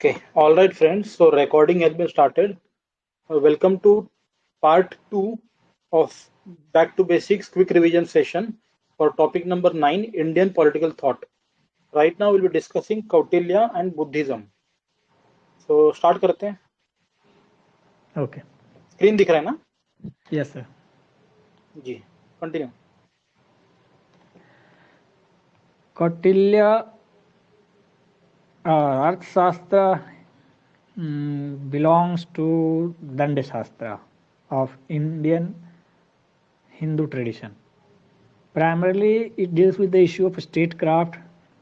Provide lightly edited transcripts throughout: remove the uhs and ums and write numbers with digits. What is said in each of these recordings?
Okay, all right, friends. So, recording has been started. Welcome to part two of Back to Basics quick revision session for topic number 9 Indian political thought. Right now, we'll be discussing Kautilya and Buddhism. So, start करते हैं. Okay. Screen दिख रहा है ना? Yes, sir. Ji, continue. Kautilya Arthashastra belongs to Danda Shastra of Indian Hindu tradition. Primarily, it deals with the issue of statecraft.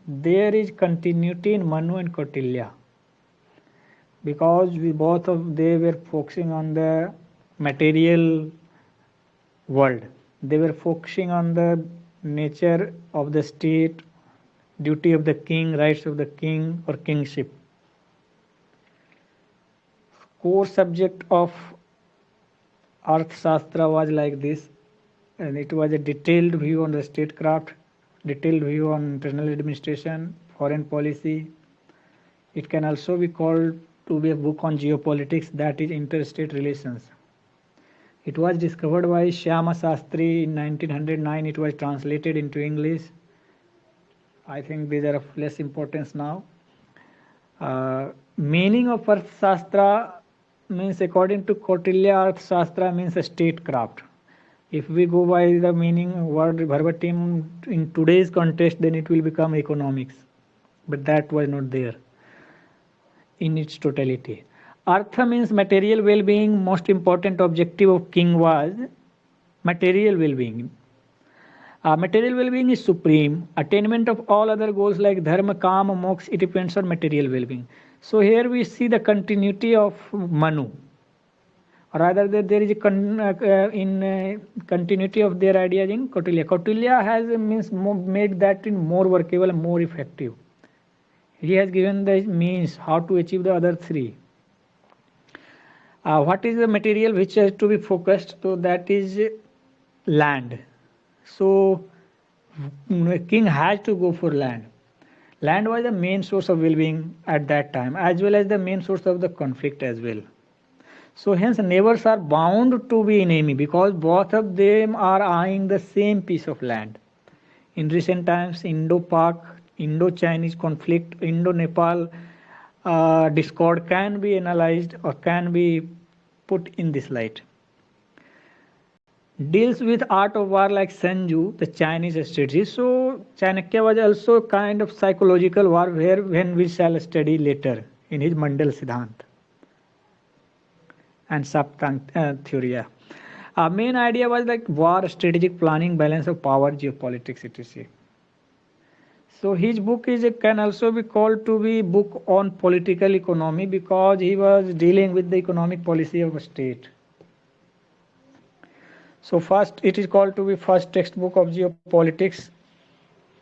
There is continuity in Manu and Kautilya because they were focusing on the material world. They were focusing on the nature of the state, duty of the king, rights of the king or kingship. Core subject of Arthashastra was like this, and it was a detailed view on the statecraft, detailed view on internal administration, foreign policy. It can also be called to be a book on geopolitics, that is interstate relations. It was discovered by Shyama Sastry in 1909. It was translated into English. I think these are of less importance now. Meaning of Arthashastra means, according to Kautilya, Arthashastra means a statecraft. If we go by the meaning word verbatim in today's context, then it will become economics. But that was not there in its totality. Artha means material well-being. Most important objective of king was material well-being. Material well-being is supreme. Attainment of all other goals like dharma, kama, moksha, it depends on material well-being. So here we see the continuity of Manu. Rather, there is a continuity of their ideas in Kautilya. Kautilya has made that in more workable and more effective. He has given the means how to achieve the other three. What is the material which has to be focused? So that is land. So king has to go for land. Land was the main source of well-being at that time, as well as the main source of the conflict as well. So hence neighbors are bound to be enemy because both of them are eyeing the same piece of land. In recent times, Indo-Pak, Indo-Chinese conflict, Indo-Nepal discord can be analyzed or can be put in this light. Deals with art of war like Sanju, the Chinese strategy. So Chanakya was also kind of psychological warfare when we shall study later in his Mandal Siddhant and Saptang theory. Main idea was like war, strategic planning, balance of power, geopolitics, etc. So his book can also be called to be book on political economy because he was dealing with the economic policy of a state. So first, it is called to be first textbook of geopolitics,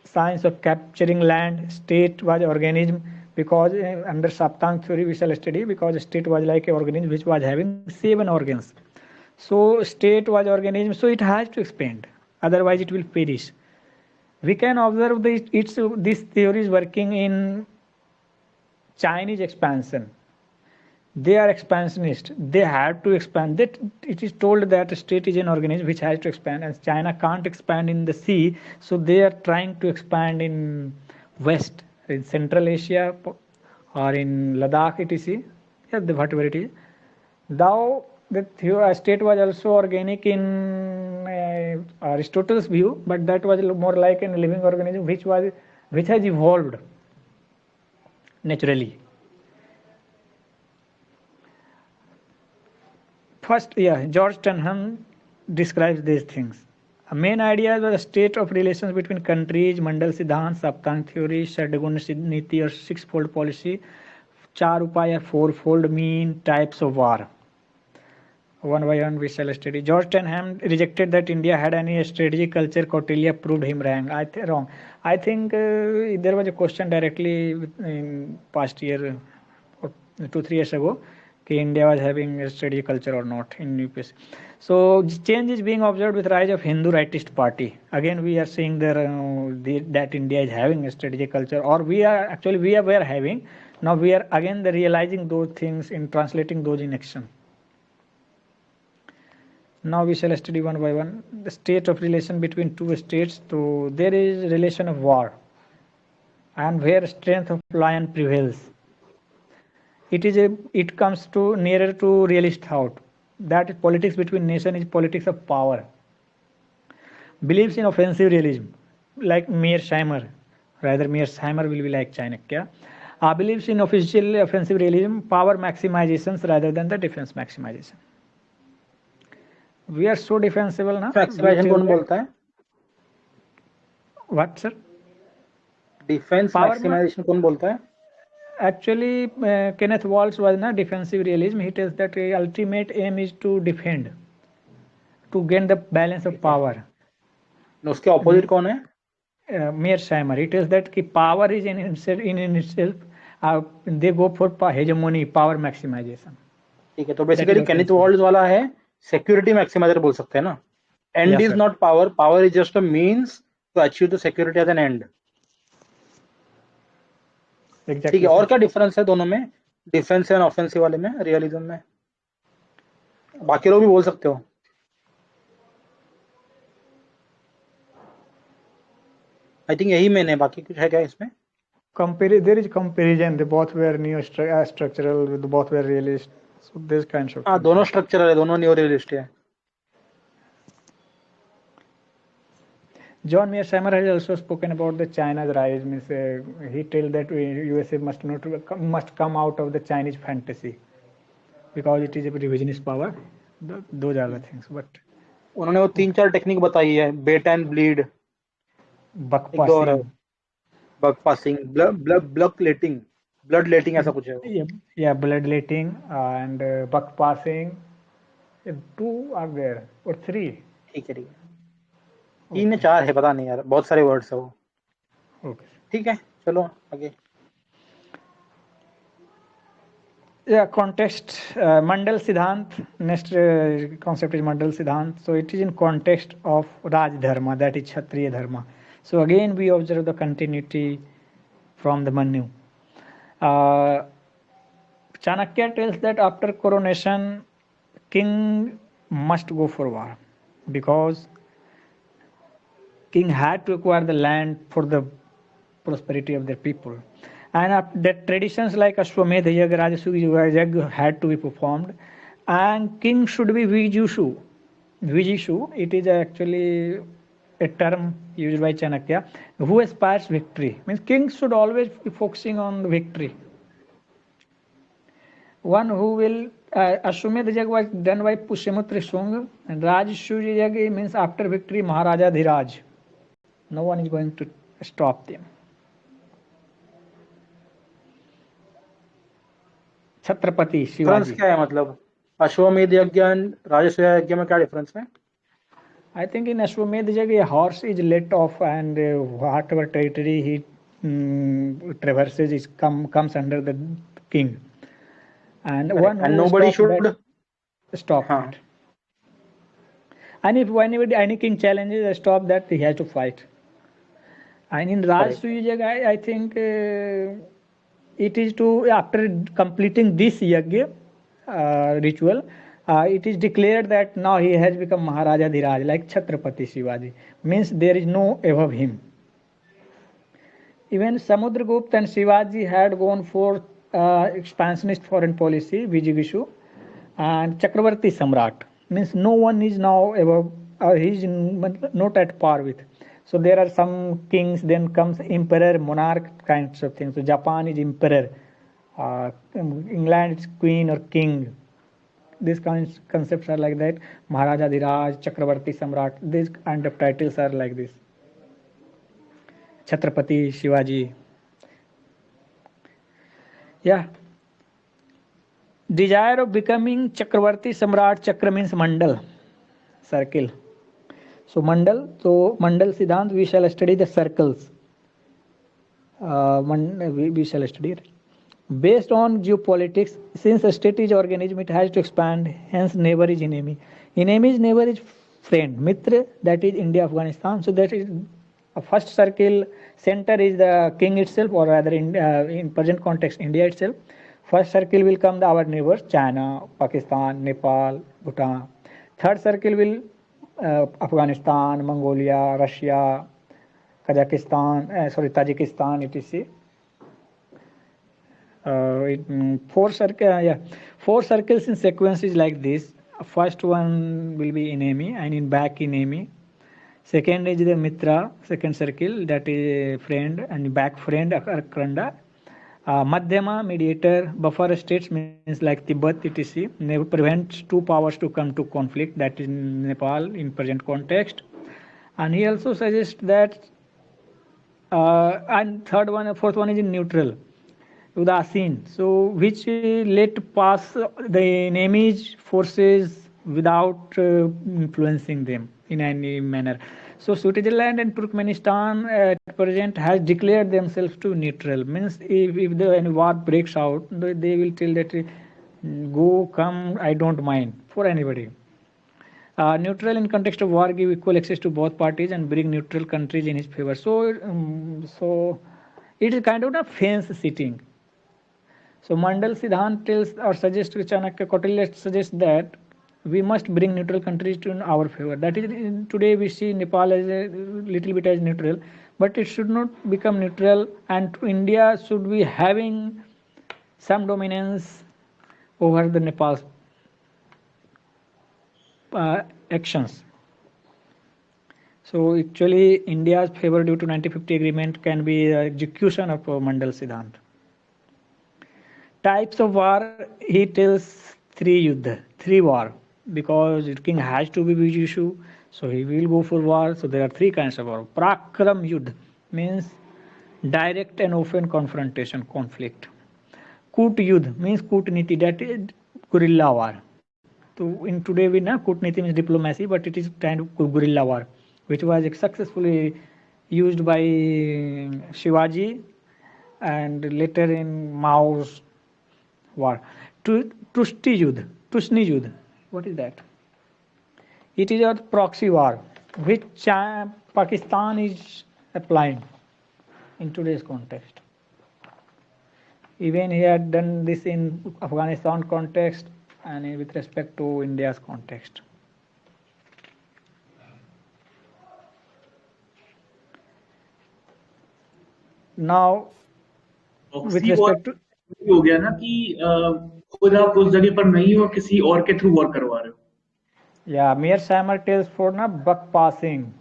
science of capturing land. State was organism because under Saptang theory we shall study because state was like an organism which was having 7 organs. So state was organism, so it has to expand, otherwise it will perish. We can observe this theory is working in Chinese expansion. They are expansionist. They have to expand. That it is told that a state is an organism which has to expand, and China can't expand in the sea, so they are trying to expand in West, in Central Asia, or in Ladakh, etc. Yeah, whatever it is. Though the state was also organic in Aristotle's view, but that was more like a living organism which has evolved naturally. First, George Trenham describes these things. A main idea was a state of relations between countries, Mandal Siddhant, Saptang theory, Shadgun Niti or sixfold policy, Char Upaya, fourfold mean types of war. One by one we shall study. George Trenham rejected that India had any strategy culture. Kautilya proved him wrong. I think there was a question directly in past year or 2-3 years ago. India was having a strategy culture or not in UPSC. So change is being observed with rise of Hindu rightist party. Again, we are seeing that India is having a strategy culture, or we are having. Now we are again realizing those things in translating those in action. Now we shall study one by one the state of relation between two states. So there is relation of war, and where strength of lion prevails. It comes to nearer to realist thought that politics between nation is politics of power. Believes in offensive realism, like Mearsheimer. Rather, Mearsheimer will be like Chanakya. Believes in official offensive realism, power maximizations rather than the defense maximization. We are so defensible now. Maximisation कौन बोलता है? What, sir? Defence Power maximisation कौन बोलता है? Actually, Kenneth Waltz was not defensive realism. He tells that the ultimate aim is to defend, to gain the balance of power. उसके opposite कौन है? Mearsheimer. He tells that ki power is in itself. They go for hegemony, power maximization. ठीक है, तो basically Kenneth Waltz वाला है security maximiser बोल सकते हैं ना. End is not power, power is just a means to achieve the security as an end. ठीक है, और क्या डिफरेंस है दोनों में, डिफेंस एंड ऑफेंसिव वाले में, रियलिज्म में? बाकी लोग भी बोल सकते हो. आई थिंक यही मैंने, बाकी कुछ है क्या इसमें? There is comparison. They both were neo-structural. Both were realist. So this kind of. हाँ, दोनों स्ट्रक्चरल है, दोनों न्यू रियलिस्ट है. John Mearsheimer has also spoken about the China's rise. Means he tells that USA must come out of the Chinese fantasy because it is a revisionist power. Those are the things. But उन्होंने वो 3-4 technique बताई है, bait and bleed, buck passing, blood letting ऐसा कुछ है. Yeah, blood letting and buck passing. 2 are there or 3. ठीक है, 3 या 4 है, पता नहीं यार, बहुत सारे वर्ड्स है वो. Okay. ठीक है, चलो आगे. Yeah, context. Mandal Siddhant. Next concept is Mandal Siddhant. So it is in context of Raj Dharma, that is Kshatriya Dharma. So again we observe the continuity from the Manu. Chanakya tells that after coronation, king must go for war because king had to acquire the land for the prosperity of their people. And that traditions like Ashwamedha Yagya, Rajasuya Yagya had to be performed. And king should be Vijishu. Vijishu, it is actually a term used by Chanakya, who aspires victory. Means kings should always be focusing on victory. One who will, Ashwamedha Yagya was done by Pushyamitra Shunga, and Rajasuya Yagya means after victory, Maharaja Dhiraj. No one is going to stop them. Chhatrapati Shivaji. क्या है मतलब अश्वमेध यज्ञ और राजसूय यज्ञ में क्या difference है? I think in Ashwamedh Yagya, a horse is let off and whatever territory he traverses comes under the king. And nobody should stop it. And if any king challenges, stop that, he has to fight. And in Rajasuya Yagya, I think it is to, after completing this yagya ritual, it is declared that now he has become Maharaja Dhiraj, like Chhatrapati Shivaji. Means there is no above him. Even Samudragupta and Shivaji had gone for expansionist foreign policy, Vijayagishu, and Chakravarti Samrat. Means no one is now above, he is not at par with. So there are some kings, then comes emperor, monarch kinds of things. So Japan is emperor, England is queen or king. These concepts are like that. Maharaja Dhiraj, Chakravarti Samrat, these kind of titles are like this. Chhatrapati Shivaji. Yeah. Desire of becoming Chakravarti Samrat, Chakra means Mandal, circle. So Mandal Siddhant, we shall study the circles. We shall study it. Based on geopolitics, since a state is organism, it has to expand, hence neighbor is enemy. Enemy's neighbor is friend, Mitra, that is India, Afghanistan. So that is first circle center is the king itself, or rather in present context India itself. First circle will come our neighbors China, Pakistan, Nepal, Bhutan. Third circle will Afghanistan, Mongolia, Russia, Kazakhstan, Tajikistan, etc. Four circles in sequence is like this. First one will be enemy, and in back enemy. Second is the Mitra, second circle, that is friend, and back friend, Akranda. Madhyama, mediator, buffer states means like Tibet, etc. Prevents two powers to come to conflict, that is Nepal in present context. And he also suggests that, and fourth one is in neutral, Udasin, so which let pass the enemy's forces without influencing them in any manner. So Switzerland and Turkmenistan at present has declared themselves to neutral. Means if any war breaks out, they will tell that go, come, I don't mind for anybody. Neutral in context of war give equal access to both parties and bring neutral countries in his favor. So it is kind of a fence sitting. So Mandal Siddhant tells or suggests to Chanakya, Kautilya suggests that we must bring neutral countries to our favor. That is, today we see Nepal as a little bit as neutral, but it should not become neutral, and India should be having some dominance over the Nepal's actions. So actually India's favor due to 1950 agreement can be the execution of Mandal Siddhant. Types of war, he tells three war, because king has to be Vijishu, so he will go for war. So there are three kinds of war. Prakram Yudh means direct and open confrontation, conflict. Kut Yudh means Kutniti, that is guerrilla war. So in today we know Kutniti means diplomacy, but it is kind of guerrilla war, which was successfully used by Shivaji and later in Mao's war. Tushni Yudh, what is that? It is a proxy war which Pakistan is applying in today's context. Even he had done this in Afghanistan context and with respect to India's context. Now, with respect to हो गया ना कि खुद आप उस जगह पर नहीं हो, किसी और के थ्रू वर्क करवा रहे हो. Yeah, Mir Samar tells for na buck passing.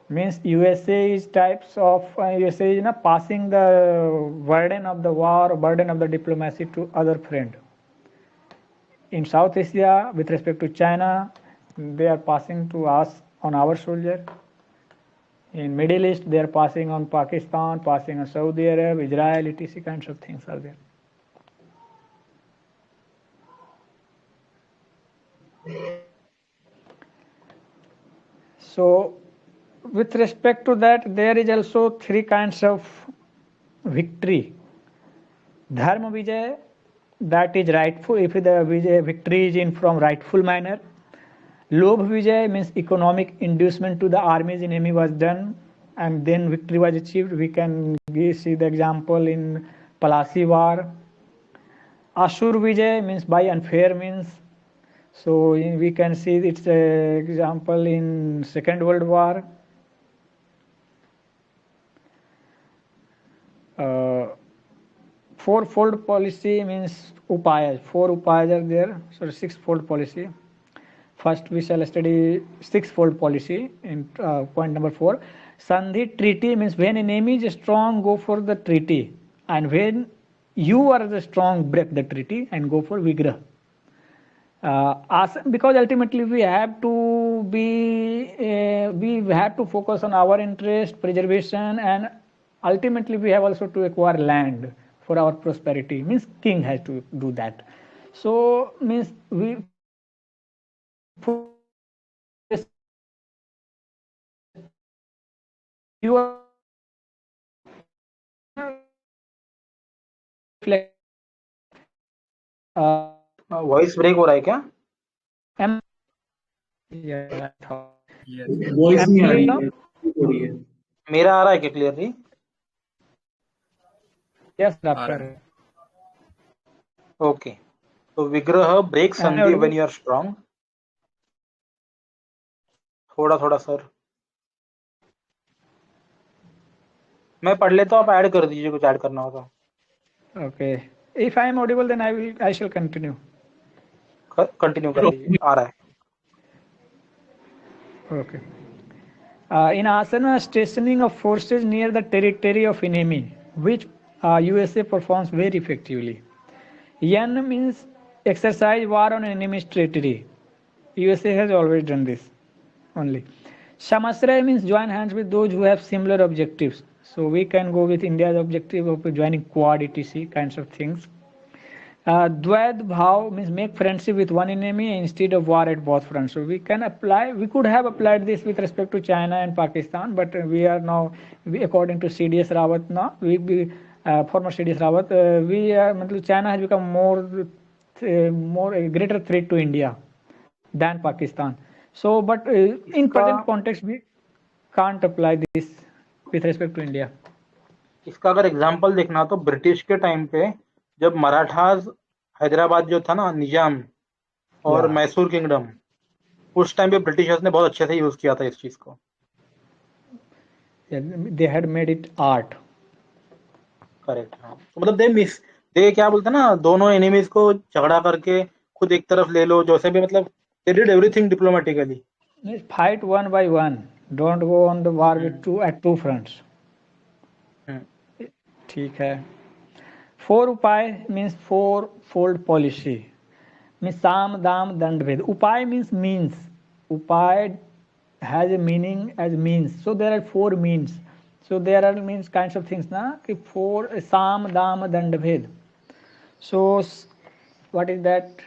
Means USA is types of USA is na passing the burden of the war, burden of the diplomacy to other friend. In South Asia, with respect to China, they are passing to us on our soldier. In Middle East, they are passing on Pakistan, passing on Saudi Arabia, Israel, etc. kinds of things are there. So, with respect to that, there is also three kinds of victory. Dharma Vijay, that is rightful, if the victory is in from rightful manner. Lobh Vijay means economic inducement to the army's enemy was done and then victory was achieved. We can see the example in Palasi war. Ashur Vijay means by unfair means. So we can see its example in Second World War. Fourfold policy means upayas. 4 upayas are there, so sixfold policy. First we shall study sixfold policy in point number 4. Sandhi treaty means when enemy is strong, go for the treaty, and when you are the strong, break the treaty and go for vigrah. Because ultimately we have to focus on our interest, preservation, and ultimately we have also to acquire land for our prosperity. Means king has to do that. So means we you are voice break हो रहा है क्या? Voice नहीं आ रही है. हो रही है। मेरा आ रहा है क्या क्लियरली? Yes, आ आपका रहा है। ओके, तो विग्रह ब्रेक Am I संधि when audible? You are strong. थोड़ा थोड़ा सर, मैं पढ़ लेता हूँ, आप ऐड कर दीजिए कुछ ऐड करना होगा। Okay. If I am audible, then I shall continue. Continue कर लीजिए, आ रहा है। Okay. In asana, stationing of forces near the territory of enemy, which USA performs very effectively. Yan means exercise war on enemy's territory. USA has always done this only. Samasraya means join hands with those who have similar objectives. So we can go with India's objective of joining Quad, etc. kinds of things. Dvaid bhav means make friendship with one enemy instead of war at both fronts. So we could have applied this with respect to China and Pakistan, but we are now, according to CDS Rawat now, former CDS Rawat, China has become more a greater threat to India than Pakistan. So, but in present context, we can't apply this with respect to India. इसका अगर example देखना तो British के time पे जब मराठास हैदराबाद जो था ना, निजाम और मैसूर किंगडम, उस टाइम पे ब्रिटिशर्स ने बहुत अच्छे से यूज किया था इस चीज को। They had made it art. Correct, हाँ। तो मतलब दे क्या बोलते हैं ना, दोनों एनिमीज को झगड़ा करके खुद एक तरफ ले लो, जैसे भी, मतलब they did everything diplomatically. Fight one by one. Don't go on the war with two fronts. ठीक है। फोर उपाय means four fold policy, means साम दाम दंड भेद। उपाय मीन्स उपाय has a meaning as means, so there are four means, so there are means kinds of things na ki four sam dam dand bhed. So what is that?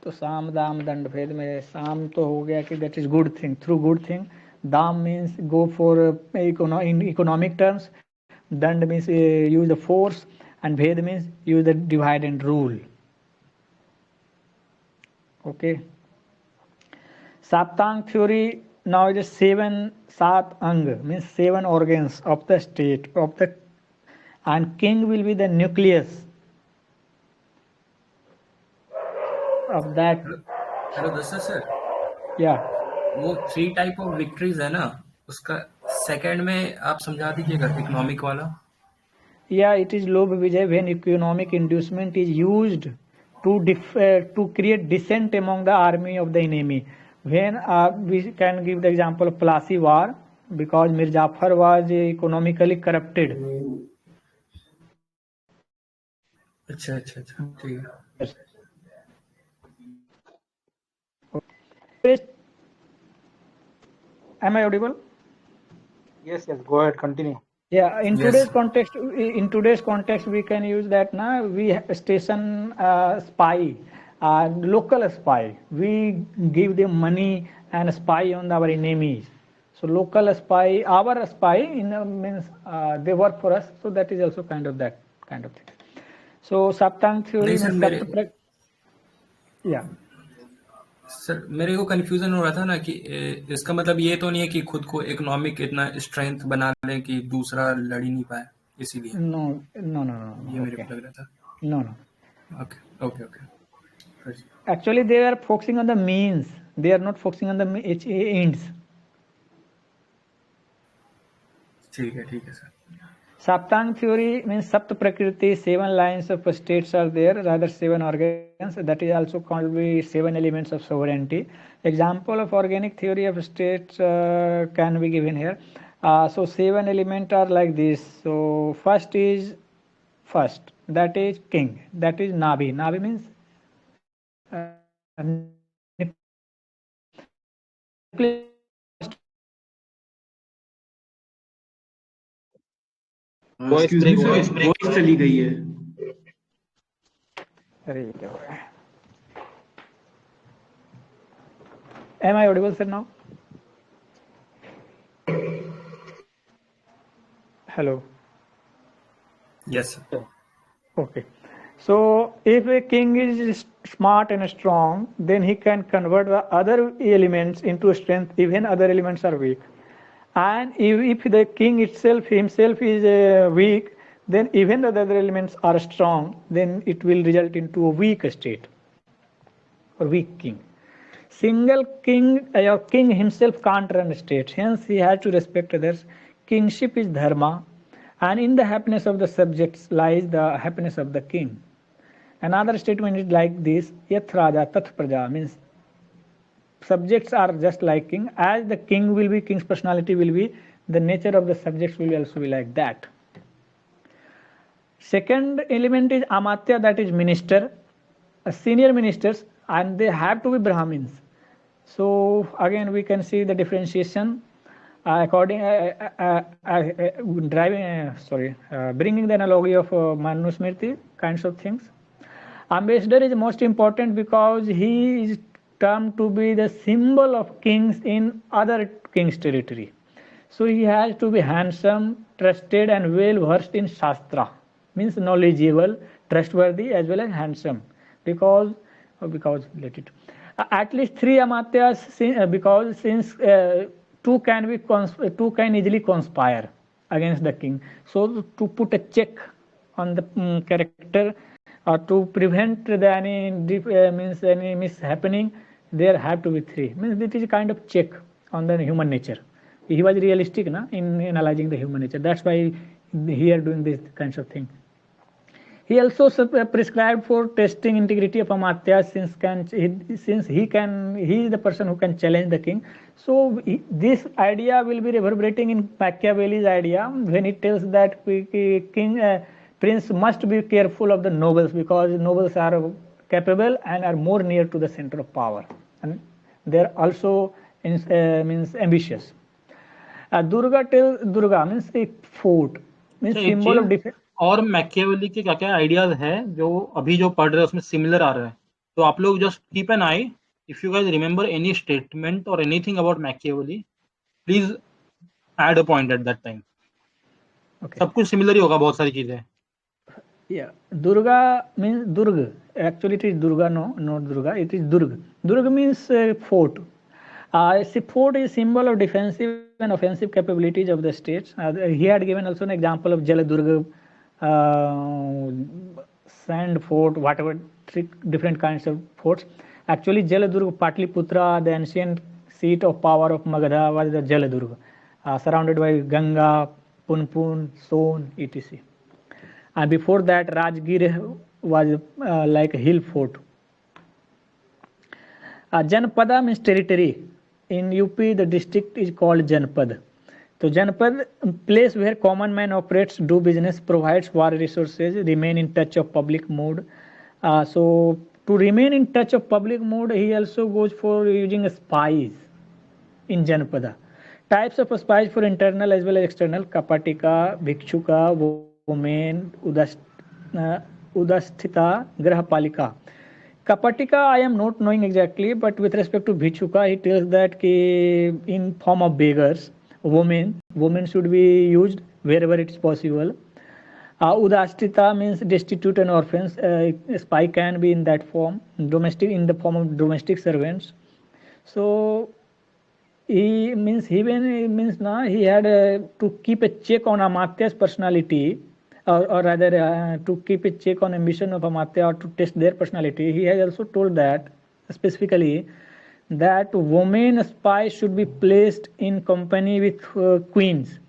तो साम दाम दंड भेद में साम तो हो गया कि that is good thing, through good thing. दाम means go for in economic terms. दंड means use the force, and भेद means use the divide and rule. Okay, साप्तांग थ्योरी नाउ इज 7 अंग means 7 organs of the state of the, and king will be the nucleus of that. Hello दस्तर sir, या वो 3 type of victories है ना, उसका second में आप समझा दीजिएगा, इकोनॉमिक वाला। Yeah, it is Lobh Vijay when economic inducement is used to create dissent among the army of the enemy. When we can give the example of Plassey War, because Mir Jafar was economically corrupted. अच्छा अच्छा अच्छा, ठीक है। Am I audible? Yes, go ahead, continue. Yeah, in Yes. today's context, we can use that now. We station spy, local spy. We give them money and spy on our enemies. So local spy, our spy means they work for us. So that is also kind of that kind of thing. So Saptang theory means yeah. Sir मेरे को confusion हो रहा था ना कि इसका मतलब ये तो नहीं है कि खुद को इकोनॉमिक इतना स्ट्रेंथ बना लें कि दूसरा लड़ ही नहीं पाए, इसीलिए। No. ये मेरे को लग रहा था। No. Okay. Actually, they are focusing on the means. They are not focusing on the ends. ठीक है sir. Saptang theory means Sapt Prakriti, 7 lines of states are there, rather 7 organs. That is also called be 7 elements of sovereignty. Example of organic theory of states can be given here. So 7 elements are like this. So first, that is king. That is Nabi. Nabi means voice चली गई है। अरे क्या हो रहा है? Am I audible, sir, now? Hello. Yes sir. Okay. So if a king is smart and strong, then he can convert the other elements into strength, even other elements are weak. And if the king himself is weak, then even though the other elements are strong, then it will result into a weak state or weak king. Single king, your king himself can't run a state, hence he has to respect others. Kingship is dharma, and in the happiness of the subjects lies the happiness of the king. Another statement is like this: Yath Raja Tath Praja, means subjects are just like king. As the king will be, king's personality will be, the nature of the subjects will also be like that. Second element is Amatya, that is minister, senior ministers, and they have to be Brahmins. So again we can see the differentiation bringing the analogy of Manusmriti kinds of things. Ambassador is most important because he is termed to be the symbol of kings in other kings' territory. So he has to be handsome, trusted, and well versed in Shastra, means knowledgeable, trustworthy, as well as handsome. Because let it at least 3 Amatyas, because since two can easily conspire against the king. So to put a check on the character, or to prevent any mishappening, there have to be 3. Means it is a kind of check on the human nature. He was realistic in analyzing the human nature. That's why here doing these kinds of things. He also prescribed for testing integrity of Amatya, since he is the person who can challenge the king. So this idea will be reverberating in Machiavelli's idea when he tells that prince must be careful of the nobles, because nobles are capable and are more near to the center of power, and they are also means ambitious. Durga means a fort, means symbol of defense. और Machiavelli के क्या क्या ideas है जो अभी जो पढ़ रहे हैं उसमें सिमिलर आ रहा है, तो आप लोग just keep an eye, if you guys remember any statement और anything about Machiavelli, please add a point at that time. सब कुछ सिमिलर ही होगा, बहुत सारी चीजें. Yeah, Durga means Durg. Actually, it is Durga, not Durga. It is Durg. Durg means fort. Fort is symbol of defensive and offensive capabilities of the states. He had given also an example of Jaladurga, sand fort, whatever, different kinds of forts. Actually, Jaladurga, Patliputra, the ancient seat of power of Magadha, was the Jaladurga, surrounded by Ganga, Punpun, Son, etc. And before that, Rajgir was like a hill fort. Janpada means territory. In UP, the district is called Janpad. So Janpad, place where common man operates, do business, provides war resources, remain in touch of public mood. So to remain in touch of public mood, he also goes for using spies in Janpada. Types of spies for internal as well as external: Kapatika, Bhikshuka, women, Udasthita, Grahapalika. Kapatika, I am not knowing exactly, but with respect to Bhikshuka, he tells that in form of beggars, women should be used wherever it is possible. Udasthita means destitute and orphans. A spy can be in that form, in the form of domestic servants. So he had to keep a check on Amatya's personality, or rather to keep a check on ambition of Amatya, or to test their personality. He has also told that specifically that women spies should be placed in company with queens,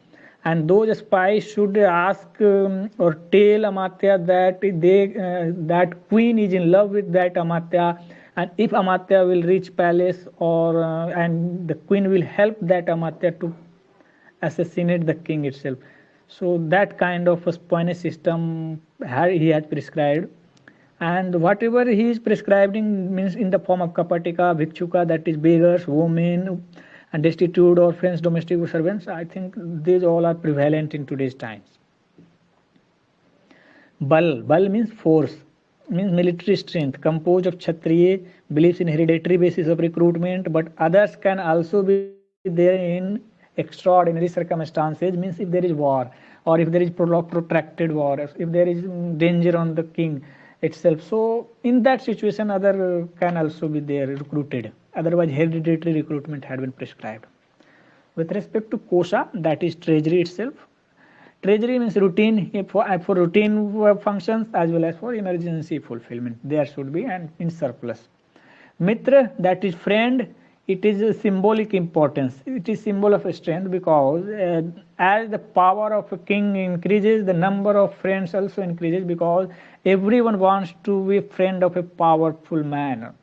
and those spies should ask or tell Amatya that that queen is in love with that Amatya, and if Amatya will reach palace, or and the queen will help that Amatya to assassinate the king itself. So that kind of a espionage system he has prescribed, and whatever he is prescribing means in the form of Kapatika, Bhikshuka, that is beggars, women, and destitute, orphans, domestic servants. I think these all are prevalent in today's times. Bal means force, means military strength, composed of Kshatriya, believes in hereditary basis of recruitment, but others can also be there in extraordinary circumstances, means if there is war, or if there is protracted war, if there is danger on the king itself. So in that situation, other can also be there recruited. Otherwise, hereditary recruitment had been prescribed. With respect to Kosha, that is treasury itself. Treasury means routine for routine functions as well as for emergency fulfillment. There should be and in surplus. Mitra, that is friend. It is a symbolic importance. It is symbol of strength because as the power of a king increases, the number of friends also increases because everyone wants to be a friend of a powerful man.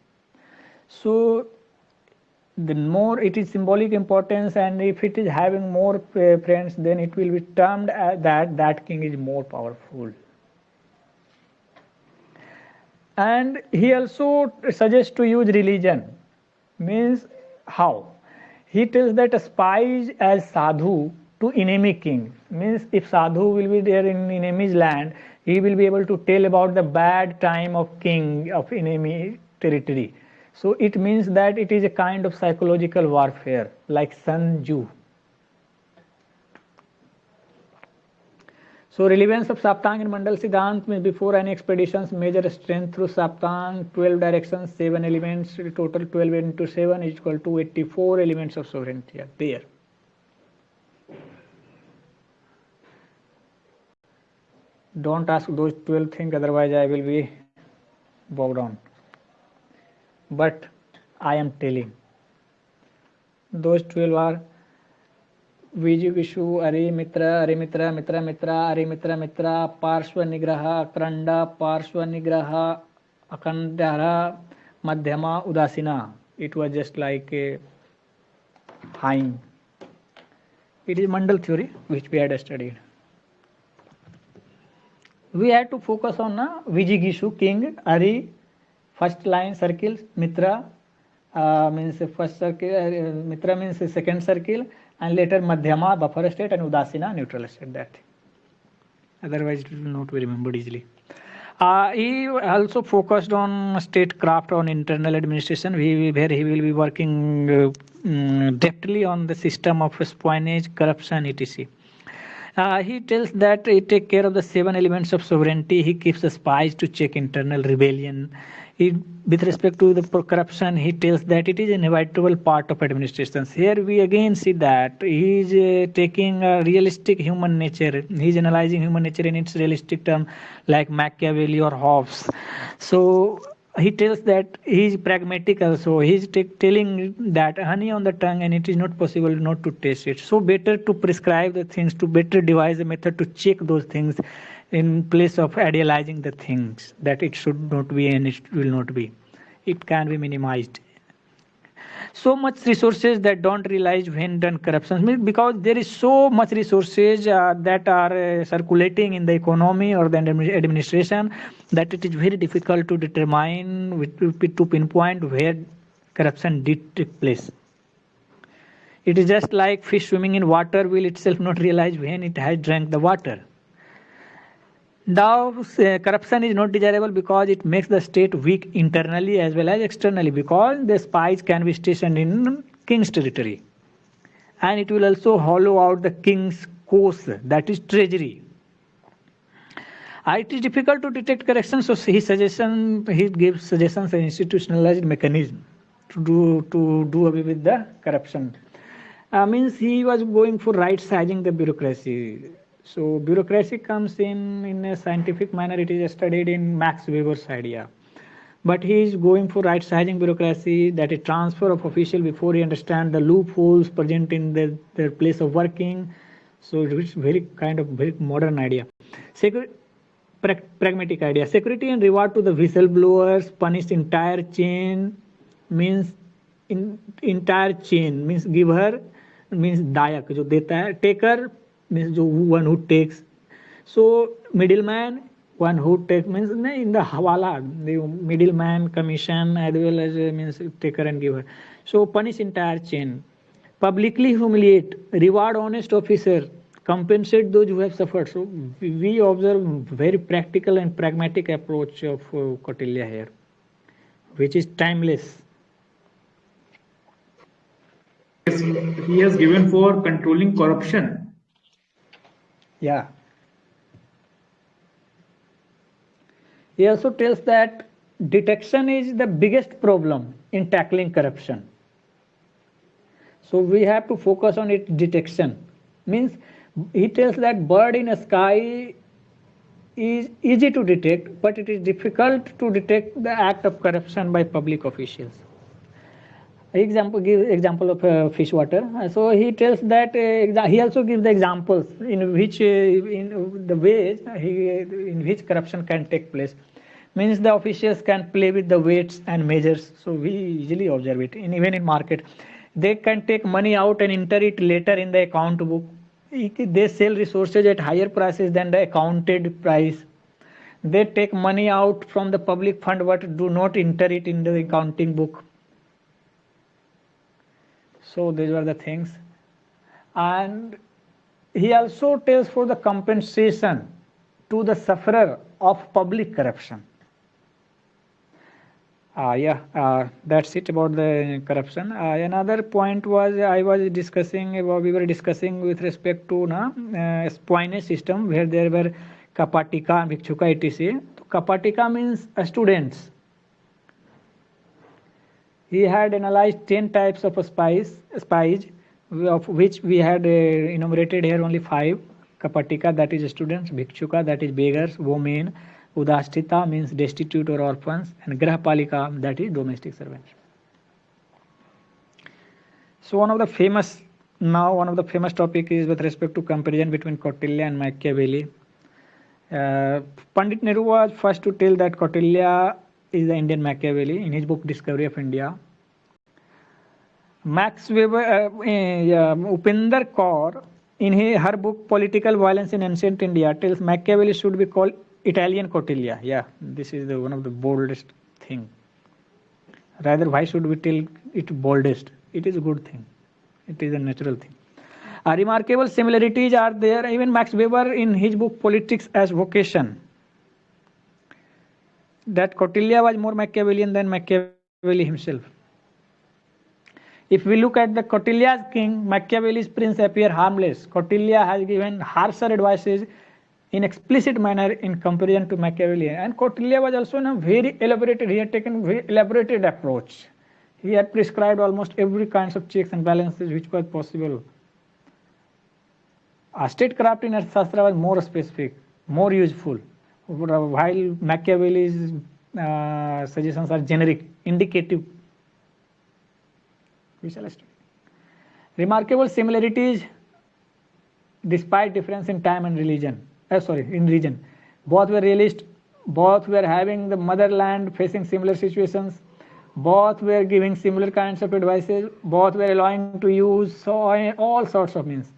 So the more it is symbolic importance, and if it is having more friends, then it will be termed as that king is more powerful. And he also suggests to use religion. Means how? He tells that spies as sadhu to enemy king. Means if sadhu will be there in enemy's land, he will be able to tell about the bad time of king of enemy territory. So it means that it is a kind of psychological warfare, like Sun Tzu. So relevance of Saptang and Mandal Siddhant means before any expeditions, measure strength through Saptang, 12 directions, 7 elements, total 12 into 7 is equal to 84 elements of sovereignty are there. Don't ask those 12 things, otherwise I will be bowed down. But I am telling. Those 12 are Vijigishu, Ari Mitra, Mitra, Ari Mitra, Parshva Nigraha, Akranda, Parshva Nigraha, Akandara, Madhyama, Udasina. It was just like a hymn. It is Mandal theory which we had studied. We had to focus on Vijigishu, king, Ari, first line circle, Mitra means first circle, Mitra means second circle, and later Madhyama, buffer state, and Udasina, neutral state. That thing. Otherwise, it will not be remembered easily. He also focused on statecraft, on internal administration, where he will be working deftly on the system of espionage, corruption, etc. He tells that he takes care of the 7 elements of sovereignty. He keeps the spies to check internal rebellion. With respect to the corruption, he tells that it is an inevitable part of administration. Here we again see that he is taking a realistic human nature. He is analyzing human nature in its realistic term, like Machiavelli or Hobbes. So he tells that he is pragmatic also. He is telling that honey on the tongue, and it is not possible not to taste it. So better to prescribe the things, to better devise a method to check those things in place of idealizing the things that it should not be and it will not be. It can be minimized. So much resources that don't realize when done corruption, because there is so much resources that are circulating in the economy or the administration, that it is very difficult to determine, to pinpoint where corruption did take place. It is just like fish swimming in water will itself not realize when it has drank the water. Now, corruption is not desirable because it makes the state weak internally as well as externally, because the spies can be stationed in king's territory. And it will also hollow out the king's course, that is treasury. It is difficult to detect corruption, so he gives suggestions an institutionalized mechanism to do away with the corruption. Means he was going for right sizing the bureaucracy. So bureaucracy comes in a scientific manner. It is studied in Max Weber's idea. But he is going for right sizing bureaucracy, that is transfer of official before he understands the loopholes present in their place of working. So it is very modern idea. Pragmatic idea. Security and reward to the whistleblowers, punish entire chain, means entire chain, means giver, means dayak, जो देता है, taker means one who takes. So middleman, one who takes, means in the hawala, the middleman, commission, as well as means taker and giver. So punish entire chain. Publicly humiliate, reward honest officer, compensate those who have suffered. So we observe very practical and pragmatic approach of Kautilya here, which is timeless. He has given for controlling corruption. Yeah. He also tells that detection is the biggest problem in tackling corruption. So we have to focus on its detection. Means he tells that bird in a sky is easy to detect, but it is difficult to detect the act of corruption by public officials. Example of fish water. So he tells that he also gives the examples in which in the ways in which corruption can take place. Means the officials can play with the weights and measures. So we easily observe it. Even in market, they can take money out and enter it later in the account book. They sell resources at higher prices than the accounted price. They take money out from the public fund but do not enter it in the accounting book. So these were the things. And he also tells for the compensation to the sufferer of public corruption. That's it about the corruption. Another point was we were discussing with respect to spoinage system, where there were kapatika, bhikshuka, etc. So, kapatika means students. He had analyzed 10 types of spies, of which we had enumerated here only 5. Kapatika, that is students; bhikshuka, that is beggars, women; udashtita means destitute or orphans; and grahpalika, that is domestic servants. So one of the famous topic is with respect to comparison between Kautilya and Machiavelli. Pandit Nehru was first to tell that Kautilya is the Indian Machiavelli in his book Discovery of India. Max Weber, Upinder Kaur, in her book Political Violence in Ancient India, tells Machiavelli should be called Italian Kautilya. Yeah, this is one of the boldest thing. Rather, why should we tell it boldest? It is a good thing. It is a natural thing. Remarkable similarities are there. Even Max Weber in his book Politics as Vocation, that Kautilya was more Machiavellian than Machiavelli himself. If we look at the Kautilya's king, Machiavelli's prince appear harmless. Kautilya has given harsher advices in explicit manner in comparison to Machiavelli. And Kautilya was also very elaborated. He had taken a very elaborated approach. He had prescribed almost every kinds of checks and balances which was possible. Statecraft in Arthashastra was more specific, more useful, while Machiavelli's suggestions are generic, indicative. We shall study. Remarkable similarities despite difference in time and religion. In region. Both were realist, both were having the motherland facing similar situations, both were giving similar kinds of advices, both were allowing to use all sorts of means.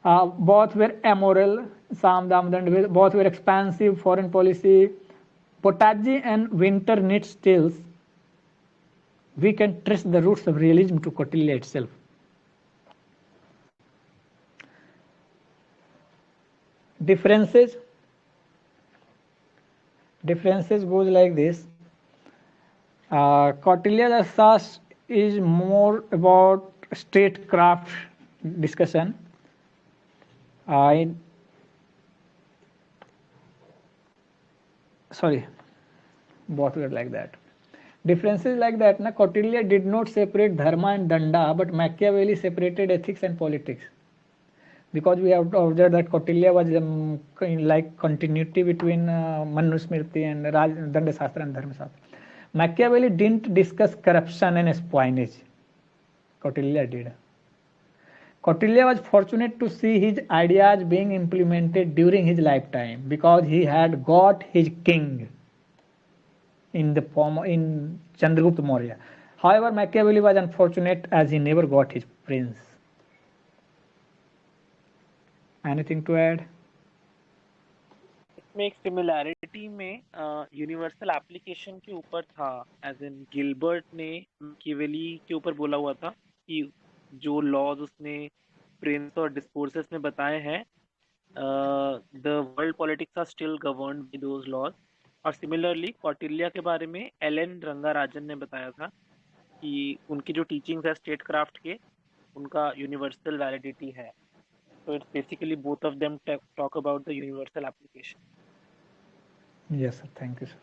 Both were amoral, both were expansive foreign policy. Potaji and Winter Knits tells we can trace the roots of realism to Kautilya itself. Differences goes like this. Kautilya's Arthashastra is more about statecraft discussion. Both were like that. Differences like that. Kautilya did not separate dharma and danda, but Machiavelli separated ethics and politics. Because we have observed that Kautilya was like continuity between Manusmriti and Danda Shastra and Dharma Shastra. Machiavelli didn't discuss corruption and espionage. Kautilya did. Kautilya was fortunate to see his ideas being implemented during his lifetime because he had got his king in the form in Chandragupta Maurya. However, Machiavelli was unfortunate as he never got his prince. Anything to add? इसमें एक similarity में universal application के ऊपर था, as in Gilbert ने Machiavelli के ऊपर बोला हुआ था कि जो लॉज उसने प्रिंस और डिस्कोर्सेस में बताए हैं, the world politics are still governed by those laws. और सिमिलरली कौटिल्य के बारे में एलन रंगाराजन ने बताया था कि उनकी जो टीचिंग्स है स्टेट क्राफ्ट के, उनका यूनिवर्सल वैलिडिटी है. So it's basically both of them talk about the universal application. Yes, sir. Thank you, sir.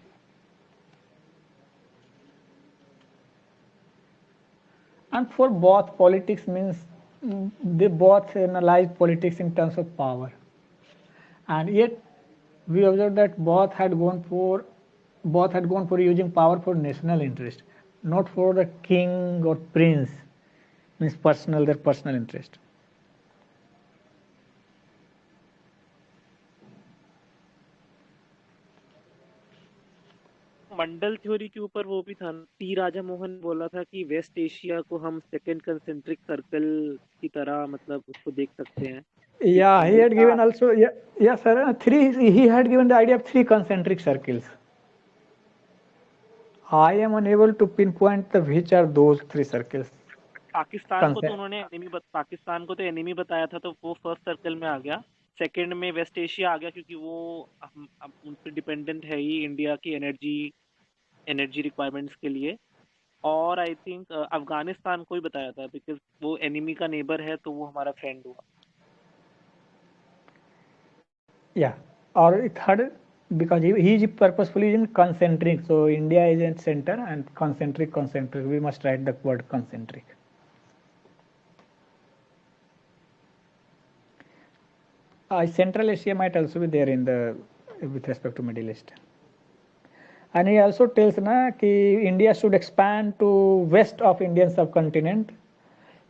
And for both, politics means they both analyze politics in terms of power. And yet we observe that both had gone for using power for national interest, not for the king or prince, means their personal interest. Mandal theory के ऊपर वो भी था, T Raja Mohan ने बोला था कि waste Asia को हम सेकंड कंसेंट्रिक सर्कल की तरह मतलब उसको देख सकते हैं. Yeah, he had given also, yeah sir, he had given the idea of 3 concentric circles. I am unable to pinpoint which are those 3 circles. Pakistan को तो उन्होंने पाकिस्तान को तो एनिमी बताया था, तो वो फर्स्ट सर्कल में आ गया. सेकंड में वेस्ट एशिया आ गया, क्योंकि वो उन पे डिपेंडेंट है ही इंडिया की एनर्जी रिक्वायरमेंट्स के लिए. और आई थिंक अफगानिस्तान को ही बताया था, बिकॉज वो एनिमी का नेबर है, तो वो हमारा फ्रेंड हुआ. Yeah, or third, because he is purposefully in concentric, so India is in center, and concentric, we must write the word concentric. Central Asia might also be there with respect to Middle East. And he also tells that India should expand to west of Indian subcontinent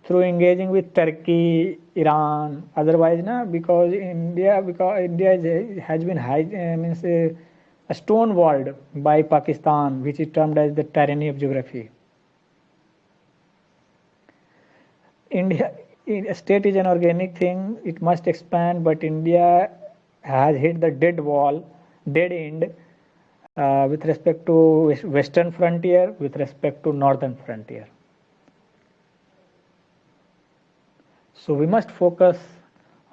through engaging with Turkey, Iran. Otherwise, because India has been stonewalled by Pakistan, which is termed as the tyranny of geography. A state is an organic thing; it must expand, but India has hit the dead end with respect to western frontier, with respect to northern frontier. So we must focus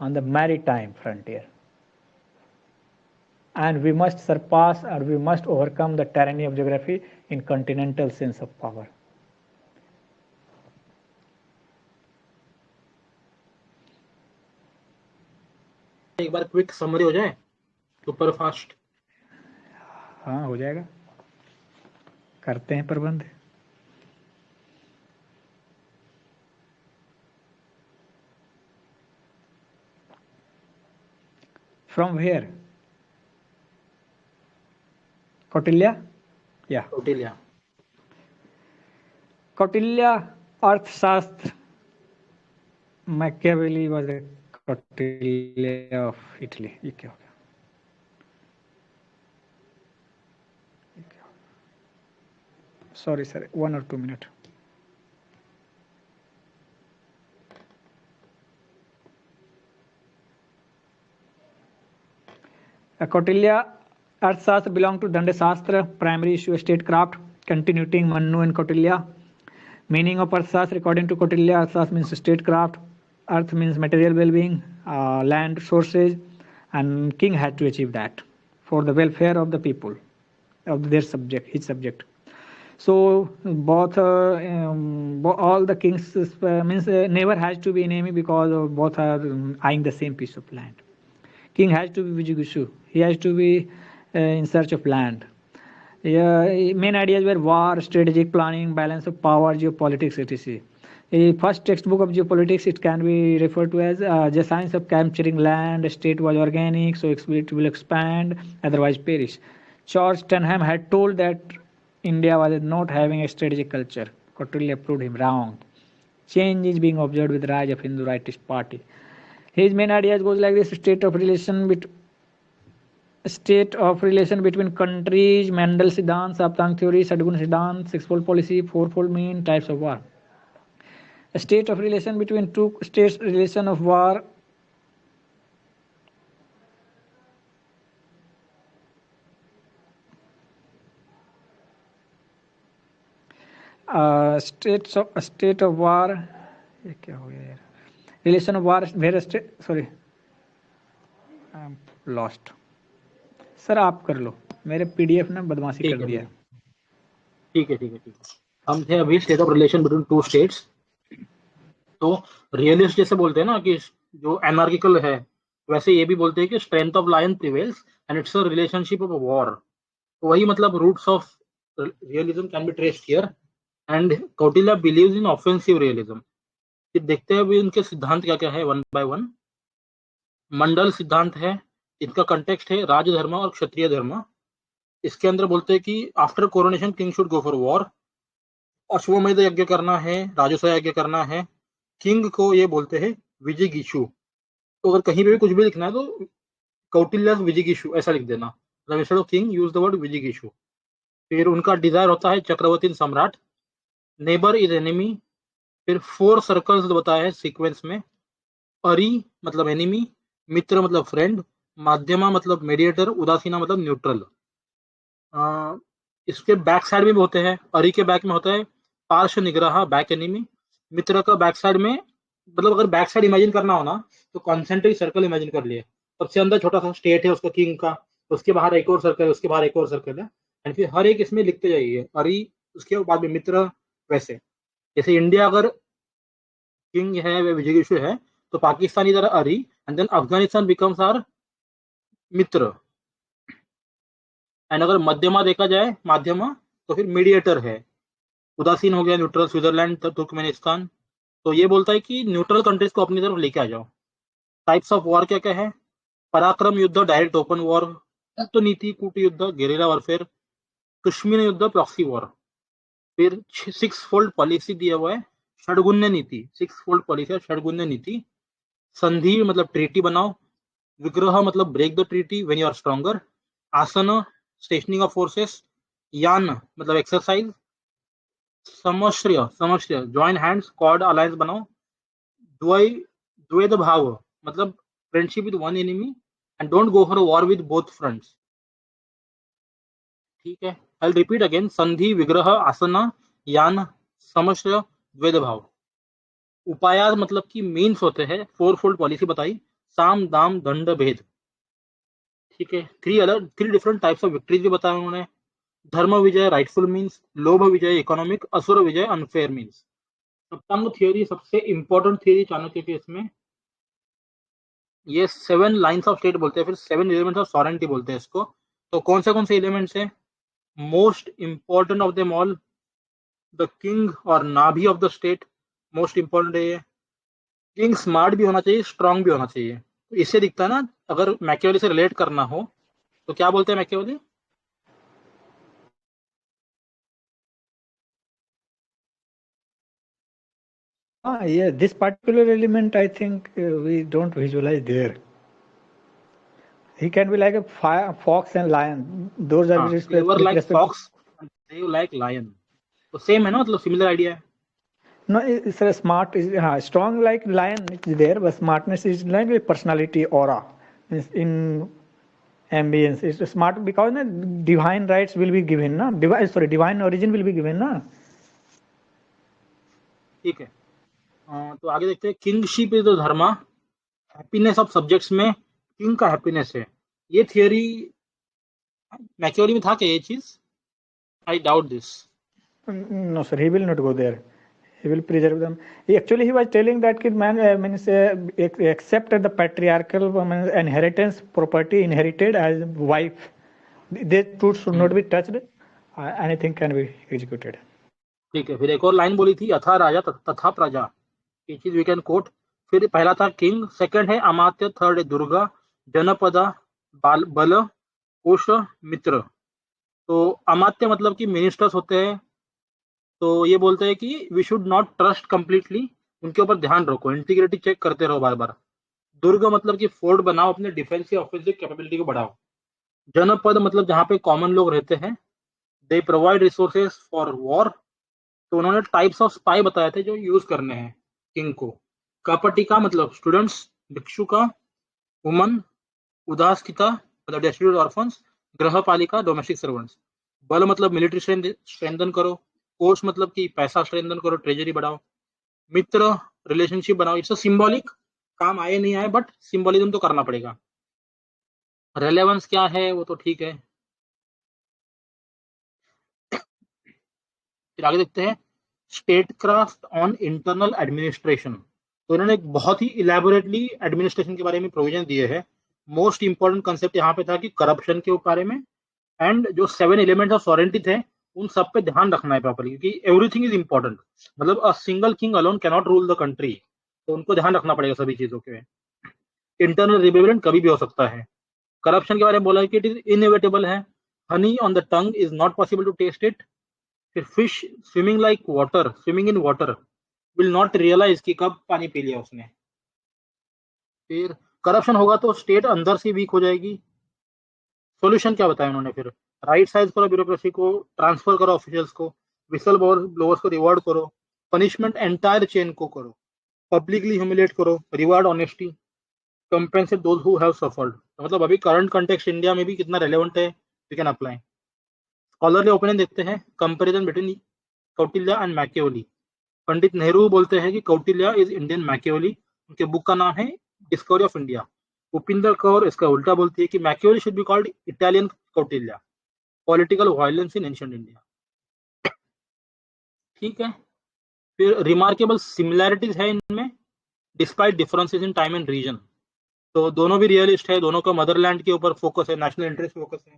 on the maritime frontier, and we must surpass, or we must overcome the tyranny of geography in continental sense of power. एक बार quick summary हो जाए, super fast. हाँ, हो जाएगा, करते हैं प्रबंध. From where? Kautilya? Yeah. Kautilya, Arthashastra. Machiavelli was a Kautilya of Italy. ये क्या हो गया? Sorry sir, 1 or 2 minutes. Kautilya Arthashastra belong to Danda Shastra. Primary issue statecraft. Continuing Manu and Kautilya. Meaning of Arthashastra according to Kautilya, Arthashastra means statecraft. Earth means material well-being, land sources, and king had to achieve that for the welfare of the people, of their subject, his subject. So both all the kings means never has to be enemy, because both are eyeing the same piece of land. King has to be Vijayagushu. He has to be in search of land. Main ideas were war, strategic planning, balance of power, geopolitics, etc. A first textbook of geopolitics, it can be referred to as the science of capturing land. A state was organic, so it will expand, otherwise perish. George Trenham had told that India was not having a strategic culture. Kautilya proved him wrong. Change is being observed with the rise of Hindu rightist party. His main ideas goes like this: state of relation between countries, Mendel Siddhant, Saptang theory, Sadgun Siddhant, sixfold policy, fourfold mean, types of war. A state of relation between two states, relation of war. State of war. ये क्या हो गया यार? Relation of war, where state, sorry, I am lost. Sir आप कर लो, मेरे PDF ने बदमाशी कर दिया. ठीक है. हम थे अभी state of relation between two states. तो रियलिस्ट जैसे बोलते हैं ना कि जो एनार्किकल है, वैसे ये भी बोलते हैं कि strength of lion prevails and it's a relationship of war. तो वही मतलब roots of realism can be traced here. And Kautilya believes in offensive realism. फिर देखते हैं अभी उनके सिद्धांत क्या क्या है वन बाय वन। मंडल सिद्धांत है, इनका कंटेक्स्ट है राजधर्म और क्षत्रिय धर्म। इसके अंदर बोलते हैं कि after coronation king should go for war, अश्वमेध यज्ञ करना है, राजस्व यज्ञ करना है। किंग को ये बोलते हैं विजिगीषु। तो अगर कहीं पे भी कुछ भी लिखना है तो कौटिल्य विजिगीषु ऐसा लिख देना, मतलब instead of king use the word विजिगीषु। फिर उनका डिजायर होता है चक्रवर्ती सम्राट। Neighbour is enemy. फिर 4 सर्कल्स बताया है सीक्वेंस में। अरी मतलब एनिमी, मित्र मतलब फ्रेंड, माध्यमा मतलब मेडिएटर, उदासीना मतलब न्यूट्रल। इसके बैक साइड में भी होते हैं। अरी के बैक में होता है पार्श्व निग्रह, बैक एनिमी। मित्र का बैक साइड में, मतलब अगर बैक साइड इमेजिन करना हो ना तो कॉन्सेंट्रिक सर्कल इमेजिन कर लिए। सबसे अंदर छोटा सा स्टेट है उसका किंग का, उसके बाहर एक और सर्कल है, उसके बाहर एक और सर्कल है, एंड फिर हर एक इसमें लिखते जाइए अरी, उसके बाद में मित्र। वैसे जैसे इंडिया अगर किंग है वे विजयकिशु है तो पाकिस्तान इधर अरी, and then Afghanistan becomes our मित्र। एंड अगर मध्यमा देखा जाए माध्यमा तो फिर मीडिएटर है। उदासीन हो गया न्यूट्रल, स्विट्जरलैंड, तुर्कमेनिस्तान। तो ये बोलता है कि न्यूट्रल कंट्रीज को अपनी तरफ लेके आ जाओ। टाइप्स ऑफ वॉर क्या क्या है? पराक्रम युद्ध, डायरेक्ट ओपन वॉर, कूटनीति कूट युद्ध, गेरिला वॉरफेयर, कश्मीर युद्ध, प्रॉक्सी वॉर। फिर 6 फोल्ड पॉलिसी दिया हुआ है, षडगुण्य नीति। 6 फोल्ड पॉलिसी है षडगुण्य नीति। संधि मतलब ट्रीटी बनाओ। विग्रह मतलब break the treaty when you are stronger. आसन स्टेशनिंग ऑफ फोर्सेस। यान मतलब एक्सरसाइज। समश्रय जॉइन हैंड्स, कॉर्ड अलायंस बनाओ। द्वैध भाव मतलब friendship with one enemy and don't go for war with both fronts. ठीक है, आई रिपीट अगेन। संधि, विग्रह, आसन, यान, समश्रय, द्वैध भाव। उपाय मतलब कि मीन्स होते हैं। 4 फोल्ड पॉलिसी बताई, साम दाम दंड भेद। ठीक है, 3 डिफरेंट टाइप्स ऑफ विक्ट्रीज भी बताया उन्होंने। धर्म विजय राइटफुल मीन्स, लोभ विजय इकोनॉमिक, असुर विजय अनफेयर मीन्स। सप्तांग थियोरी सबसे इंपॉर्टेंट थियोरी चाणक्य के इसमें। ये 7 लाइन्स ऑफ स्टेट बोलते हैं, फिर 7 एलिमेंट्स ऑफ सॉवरेंटी बोलते हैं इसको। तो कौन से एलिमेंट्स है? Most important of them all the king और नाभि of the state. Most important है ये। किंग स्मार्ट भी होना चाहिए, स्ट्रांग भी होना चाहिए। तो इससे दिखता है ना, अगर मैकियावेली से रिलेट करना हो तो क्या बोलते हैं Machiavelli? Yeah, this particular element, I think we don't visualize there. He can be like a fox and lion. Those are they were like fox and they like lion. तो same है ना, मतलब सिमिलर आइडिया है। No, it's a smart, strong like lion is there, but smartness is like a personality aura. In ambience, it's smart because na, divine rights will be given, na? Divine origin will be given, na? ठीक है, तो आगे देखते हैं। Kingship is the Dharma, happiness of subjects में king का happiness है। ये थियोरी मैकियावेली में था क्या ये चीज? I doubt this. No, sir, he will not go there. He will preserve them. He was telling that kid man means accept the patriarchal inheritance property inherited as wife. These truths should not be touched. Anything can be executed. ठीक है, फिर एक और line बोली थी, यथा राजा तथा प्रजा। ये चीज वी कैन कोट। फिर पहला था किंग, सेकंड है अमात्य, थर्ड है दुर्गा, जनपदा, बल, कोश, मित्र। तो अमात्य मतलब कि मिनिस्टर्स होते हैं। तो ये बोलते हैं कि we should not trust completely, उनके ऊपर ध्यान रखो, इंटीग्रिटी चेक करते रहो बार बार। दुर्ग मतलब कि फोर्ट बनाओ, अपने डिफेंसिव ऑफेंसिव कैपेबिलिटी को बढ़ाओ। जनपद मतलब जहाँ पे कॉमन लोग रहते हैं। They provide resources for war. तो उन्होंने टाइप्स ऑफ स्पाई बताए थे जो यूज करने हैं किंग को। कपटिका मतलब स्टूडेंट्स, भिक्षुका, वुमन, उदासकिता मतलब डेस्टिट्यूट ऑर्फन्स, गृहपालिका डोमेस्टिक सर्वेंट्स। बल मतलब मिलिट्री स्ट्रेंथन करो। कोष मतलब कि पैसा स्ट्रेंथन करो, ट्रेजरी बढ़ाओ। मित्र रिलेशनशिप बनाओ। इट्स सिंबॉलिक, काम आए नहीं आए बट सिंबॉलिज्म तो करना पड़ेगा। रेलेवेंस क्या है वो तो ठीक है। फिर आगे देखते हैं स्टेटक्राफ्ट ऑन इंटरनल एडमिनिस्ट्रेशन। तो इन्होंने एक बहुत ही इलेबोरेटली एडमिनिस्ट्रेशन के बारे में प्रोविजन दिए हैं। मोस्ट इंपॉर्टेंट कंसेप्ट यहाँ पे था कि करप्शन के बारे में, एंड जो 7 एलिमेंट्स ऑफ सॉवरेंटी थे उन सब पे ध्यान रखना है प्रॉपरली, क्योंकि एवरीथिंग इज इंपॉर्टेंट। मतलब a single king alone can not rule the country, तो उनको ध्यान रखना पड़ेगा सभी चीजों के। इंटरनल रिबेलियन कभी भी हो सकता है। करप्शन के बारे में बोला है कि इट इज इनएविटेबल है। Honey on the tongue is not possible to taste it. फिर fish swimming like water, swimming in water will not realise कि कब पानी पी लिया उसने। फिर करप्शन होगा तो स्टेट अंदर से वीक हो जाएगी। सॉल्यूशन क्या बताया उन्होंने फिर? राइट साइज करो ब्यूरोक्रेसी को, ट्रांसफर करो ऑफिशियल्स को, विसल ब्लोअर्स को रिवॉर्ड करो, पनिशमेंट एंटायर चेन को करो, पब्लिकली ह्यूमिलेट करो, reward honesty, compensate those who have suffered. मतलब अभी करंट कंटेक्स्ट इंडिया में भी कितना रेलेवेंट है, we can apply. Scholarly opinion देखते हैं, comparison between Kautilya and Machiavelli. Pandit Nehru बोलते हैं कि कौटिल्य इज इंडियन मैकियावेली। उनके बुक का नाम है discovery of India. Upinder Kaur इसका उल्टा बोलती है कि Machiavelli should be called Italian Kautilya, political violence in ancient India. ठीक है। फिर रिमार्केबल सिमिलैरिटीज है इनमें despite differences in time and region. तो दोनों भी रियलिस्ट है, दोनों का मदरलैंड के ऊपर फोकस है, नेशनल इंटरेस्ट फोकस है।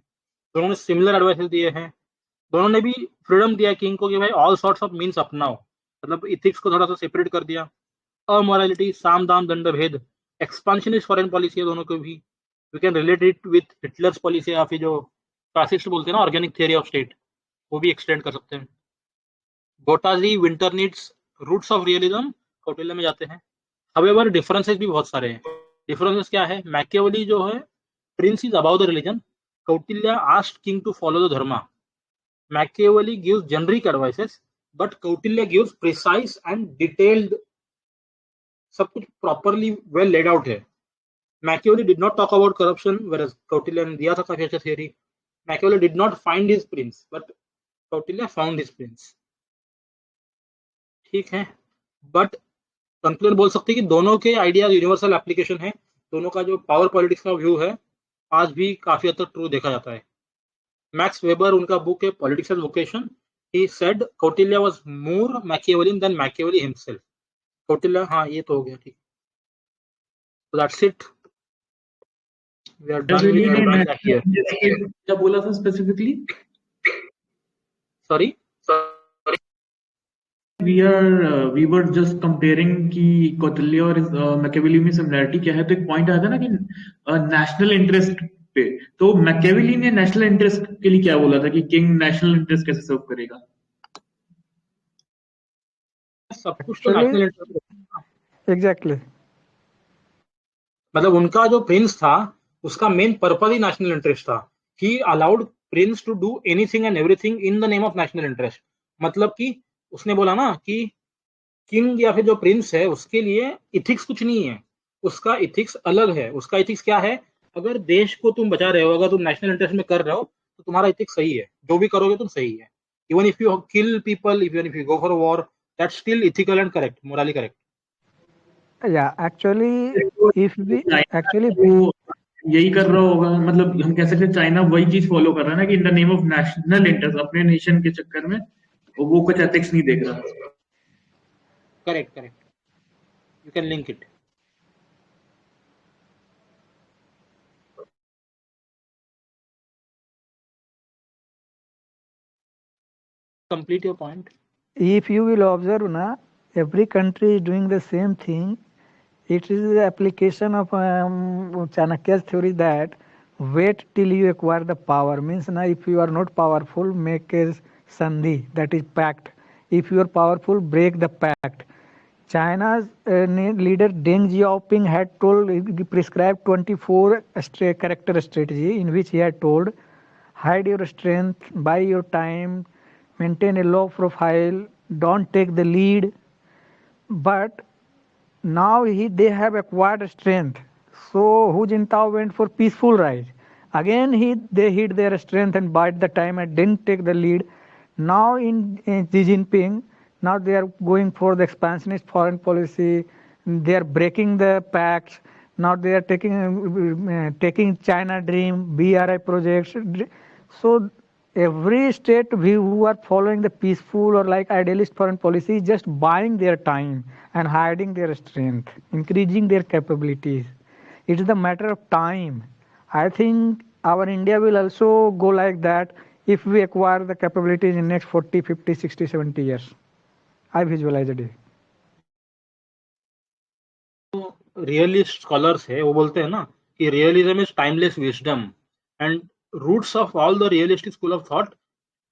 दोनों ने सिमिलर एडवाइसेस दिए हैं। दोनों ने भी फ्रीडम दिया किंग को कि भाई ऑल सॉर्ट्स ऑफ मीन्स अपनाओ, मतलब इथिक्स को थोड़ा सा सेपरेट कर दिया। अमोरलिटी, साम दाम दंड भेद, एक्सपांशनिस्ट फॉरेन पॉलिसी है दोनों को भी। We can relate it with Hitler's policy, या फिर जो फासिस्ट बोलते हैं ना ऑर्गेनिक थियरी ऑफ स्टेट, वो भी एक्सटेंड कर सकते हैं। गोटाजी winter needs roots of realism Kautilya में जाते हैं। हाउएवर डिफरेंसेस भी बहुत सारे हैं। डिफरेंसेस क्या है? मैकियावेली जो है prince is about the religion, Kautilya asked king to follow the dharma. Machiavelli gives generic advices, but Kautilya gives precise and detailed, सब कुछ properly well laid out है। Machiavelli did not talk about corruption, whereas Kautilya ने दिया था काफी अच्छा theory। Machiavelli did not find his prince, but Kautilya found his prince। ठीक है, बट कंक्लूजन बोल सकते हैं कि दोनों के आइडियाज यूनिवर्सल एप्लीकेशन है। दोनों का जो पावर पॉलिटिक्स का व्यू है आज भी काफी हद तक ट्रू देखा जाता है। मैक्स वेबर, उनका बुक है politics and vocation, he said Kautilya was more Machiavellian than Machiavelli himself। Kautilya, हाँ ये तो हो गया, ठीक। So that's it, we are done with the here। क्या बोला था specifically? Sorry, we were just comparing कि कौटिल्य और मैकियावेली में सिमिलरिटी क्या है। तो एक पॉइंट आया था ना कि नेशनल इंटरेस्ट पे, तो मैकियावेली ने नेशनल इंटरेस्ट के लिए क्या बोला था कि किंग नेशनल इंटरेस्ट कैसे सर्व करेगा? सब कुछ तो नेशनल इंटरेस्ट, एग्जैक्टली। मतलब उनका जो प्रिंस था उसका मेन पर्पस ही नेशनल इंटरेस्ट था। He allowed prince to do anything and everything in the name of national interest. मतलब कि उसने बोला ना कि किंग या फिर जो प्रिंस है उसके लिए इथिक्स कुछ नहीं है, उसका इथिक्स अलग है। उसका इथिक्स क्या है? अगर देश को तुम बचा रहे हो, अगर तुम नेशनल इंटरेस्ट में कर रहे हो, तो तुम्हारा इथिक्स सही है, जो भी करोगे तुम सही है। Even if you kill people, even if you go for war, that's still ethical and correct, morally correct. Yeah, actually, if we actually वो यही कर रहा होगा, मतलब हम कह सकते हैं चाइना वही चीज फॉलो कर रहा है ना कि इन the name of national interest, अपने नेशन के चक्कर में वो कुछ एथिक्स नहीं देख रहा। Correct correct, you can link it. Complete your point. if you will observe na, every country is doing the same thing. It is the application of Chanakya's theory that wait till you acquire the power. Means na, if you are not powerful, make a sandhi, that is pact. If you are powerful, break the pact. China's leader Deng Xiaoping had told, he prescribed 24 character strategy in which he had told, hide your strength, buy your time, maintain a low profile, don't take the lead. But now they have acquired strength. So Hu Jintao went for peaceful rise. Again they hid their strength and bide the time and didn't take the lead. Now in Xi Jinping, now they are going for the expansionist foreign policy. They are breaking the pacts. Now they are taking China Dream, BRI projects. So every state who are following the peaceful or like idealist foreign policy is just buying their time and hiding their strength, increasing their capabilities. It is the matter of time. I think our India will also go like that. if we acquire the capabilities in next 40, 50, 60, 70 years. I visualize a day. Realist scholars है वो बोलते हैं ना कि realism is timeless wisdom and roots of all the realistic school of thought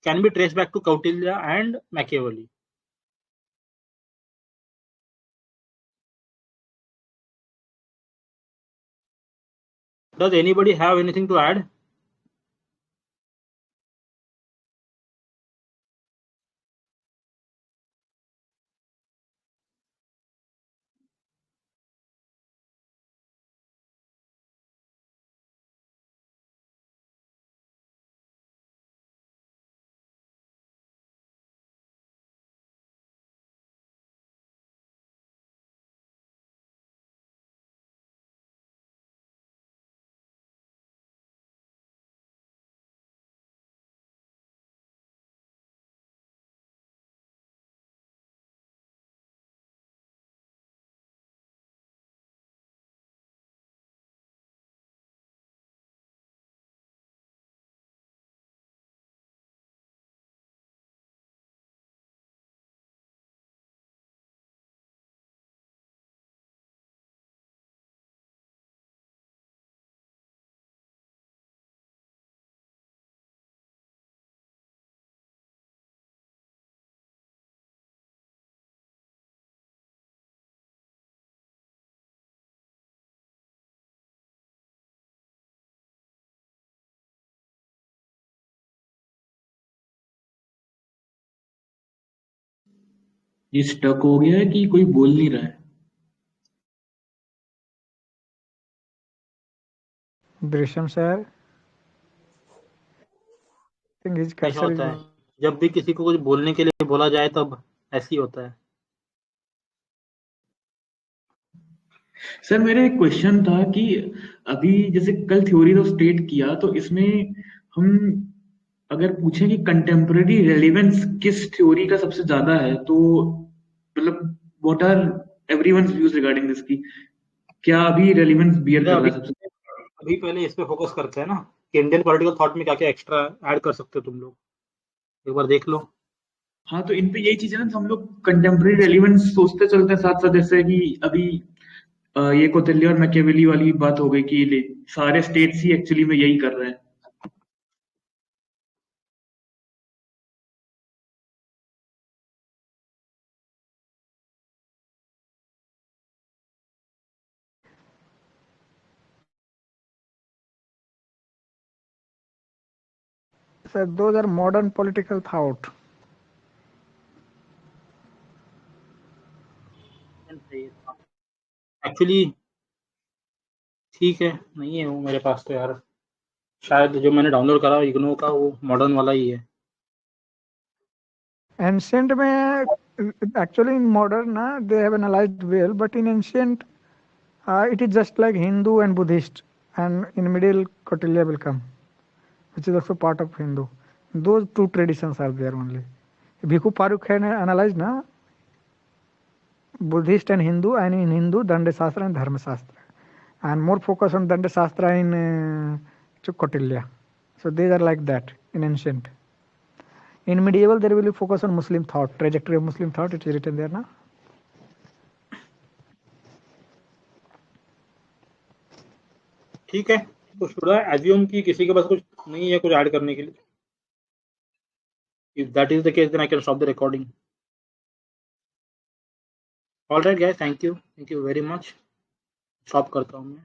can be trace back to Kautilya and Machiavelli. Does anybody have anything to add? ये stuck हो गया है कि कोई बोल नहीं रहा है? Drisham sir, I think his ऐसा cursor is होता है जब भी किसी को कुछ बोलने के लिए बोला जाए तब ऐसे ही होता है. सर मेरा एक क्वेश्चन था कि अभी जैसे कल थ्योरी ऑफ स्टेट किया तो इसमें हम अगर पूछें कि कंटेम्पररी रेलेवेंस किस थ्योरी का सबसे ज्यादा है तो मतलब what are everyone's views regarding this की क्या अभी रेलेवेंस बियर कर रहा है सबसे? अभी पहले इस पे फोकस करते हैं ना कि इंडियन पॉलिटिकल थॉट में क्या क्या एक्स्ट्रा ऐड कर सकते हो तुम लोग, एक बार देख लो. हाँ तो इन पे यही चीज है ना, हम लोग कंटेम्पररी रेलेवेंस सोचते चलते हैं साथ साथ, जैसे कि अभी ये कौटिल्य और मैकियावेली वाली बात हो गई कि सारे स्टेट्स ही एक्चुअली में यही कर रहे हैं. so those are modern political thought. Actually ठीक है, नहीं है वो मेरे पास तो यार, शायद जो मैंने डाउनलोड करा इग्नो का वो मॉडर्न वाला ही है. Ancient में actually in modern they have analyzed well, but in ancient it is just like Hindu and Buddhist, and in middle Kautilya will come, which is also part of Hindu. Those two traditions are there only. Bhikkhu Parukh had analyzed Buddhist and Hindu, and in Hindu Danda Shastra and Dharma Shastra, and more focus on Danda Shastra in Kautilya. So these are like that in ancient. In medieval there will be focus on Muslim thought, trajectory of Muslim thought, it is written there now. ठीक है, तो should I assume कि किसी के पास कुछ नहीं है कुछ ऐड करने के लिए? If that is the case, then I can stop the recording. All right guys, thank you very much. Stop करता हूँ मैं.